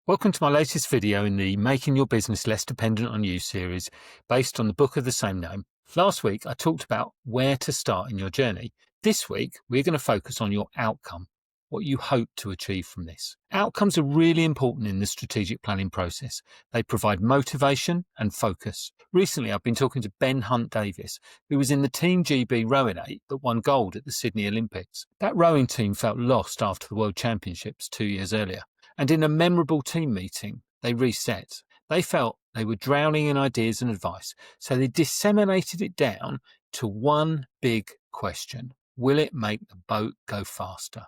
Welcome to my latest video in the Making Your Business Less Dependent on You series based on the book of the same name. Last week, I talked about where to start in your journey. This week, we're going to focus on your outcome, what you hope to achieve from this. Outcomes are really important in the strategic planning process. They provide motivation and focus. Recently, I've been talking to Ben Hunt-Davis, who was in the Team GB rowing 8 that won gold at the Sydney Olympics. That rowing team felt lost after the World Championships 2 years earlier. And in a memorable team meeting, they reset. They felt they were drowning in ideas and advice, so they disseminated it down to one big question. Will it make the boat go faster?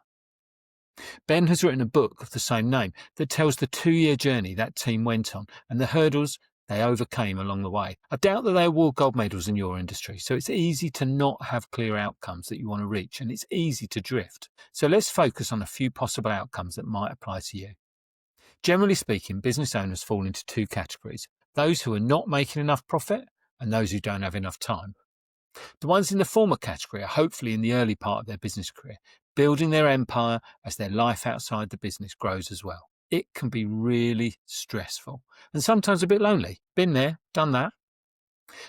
Ben has written a book of the same name that tells the 2-year journey that team went on and the hurdles they overcame along the way. I doubt that they award gold medals in your industry, so it's easy to not have clear outcomes that you want to reach, and it's easy to drift. So let's focus on a few possible outcomes that might apply to you. Generally speaking, business owners fall into two categories: those who are not making enough profit and those who don't have enough time. The ones in the former category are hopefully in the early part of their business career, building their empire as their life outside the business grows as well. It can be really stressful and sometimes a bit lonely. Been there, done that.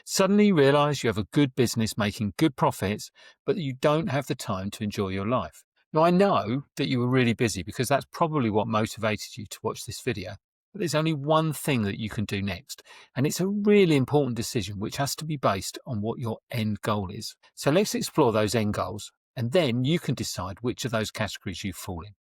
Suddenly you realise you have a good business making good profits, but that you don't have the time to enjoy your life. Now, I know that you were really busy because that's probably what motivated you to watch this video, but there's only one thing that you can do next, and it's a really important decision which has to be based on what your end goal is. So let's explore those end goals, and then you can decide which of those categories you fall in.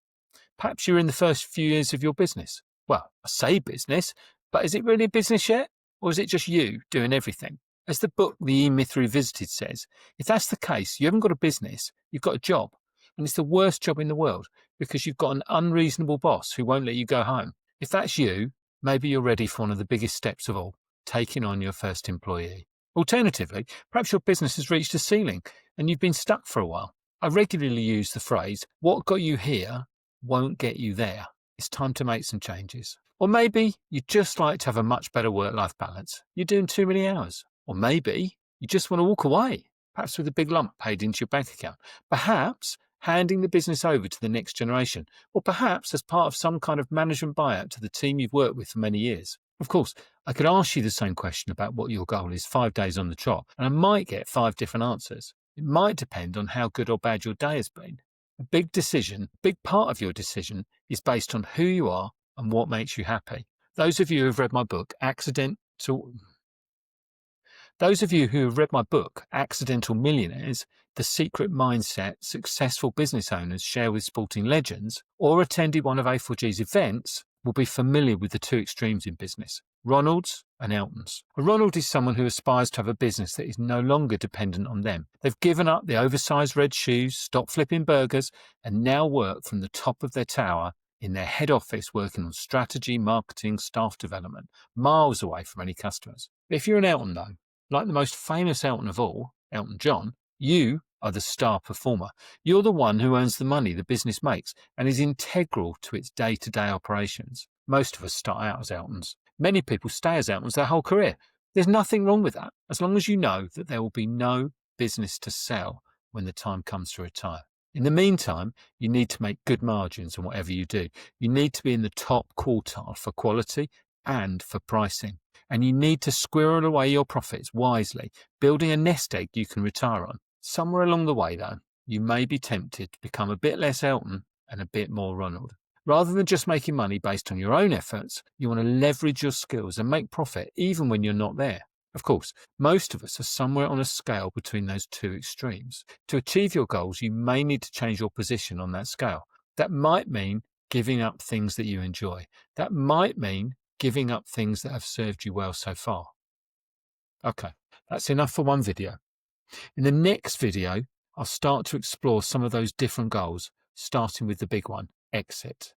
Perhaps you're in the first few years of your business. Well, I say business, but is it really a business yet? Or is it just you doing everything? As the book The E-Myth Revisited says, if that's the case, you haven't got a business, you've got a job. And it's the worst job in the world because you've got an unreasonable boss who won't let you go home. If that's you, maybe you're ready for one of the biggest steps of all, taking on your first employee. Alternatively, perhaps your business has reached a ceiling and you've been stuck for a while. I regularly use the phrase, what got you here won't get you there. It's time to make some changes. Or maybe you'd just like to have a much better work-life balance. You're doing too many hours. Or maybe you just want to walk away, perhaps with a big lump paid into your bank account. Perhaps handing the business over to the next generation, or perhaps as part of some kind of management buyout to the team you've worked with for many years. Of course, I could ask you the same question about what your goal is 5 days on the trot, and I might get 5 different answers. It might depend on how good or bad your day has been. A big part of your decision is based on who you are and what makes you happy. Those of you who have read my book, Accidental Millionaires, The Secret Mindset Successful Business Owners Share with Sporting Legends, or attended one of A4G's events, will be familiar with the two extremes in business, Ronalds and Eltons. A Ronald is someone who aspires to have a business that is no longer dependent on them. They've given up the oversized red shoes, stopped flipping burgers, and now work from the top of their tower in their head office working on strategy, marketing, staff development, miles away from any customers. If you're an Elton though, like the most famous Elton of all, Elton John, you are the star performer. You're the one who earns the money the business makes and is integral to its day-to-day operations. Most of us start out as Eltons. Many people stay as Eltons their whole career. There's nothing wrong with that, as long as you know that there will be no business to sell when the time comes to retire. In the meantime, you need to make good margins on whatever you do. You need to be in the top quartile for quality and for pricing. And you need to squirrel away your profits wisely, building a nest egg you can retire on. Somewhere along the way, though, you may be tempted to become a bit less Elton and a bit more Ronald. Rather than just making money based on your own efforts, you want to leverage your skills and make profit even when you're not there. Of course, most of us are somewhere on a scale between those two extremes. To achieve your goals, you may need to change your position on that scale. That might mean giving up things that you enjoy. That might mean giving up things that have served you well so far. Okay, that's enough for one video. In the next video, I'll start to explore some of those different goals, starting with the big one, exit.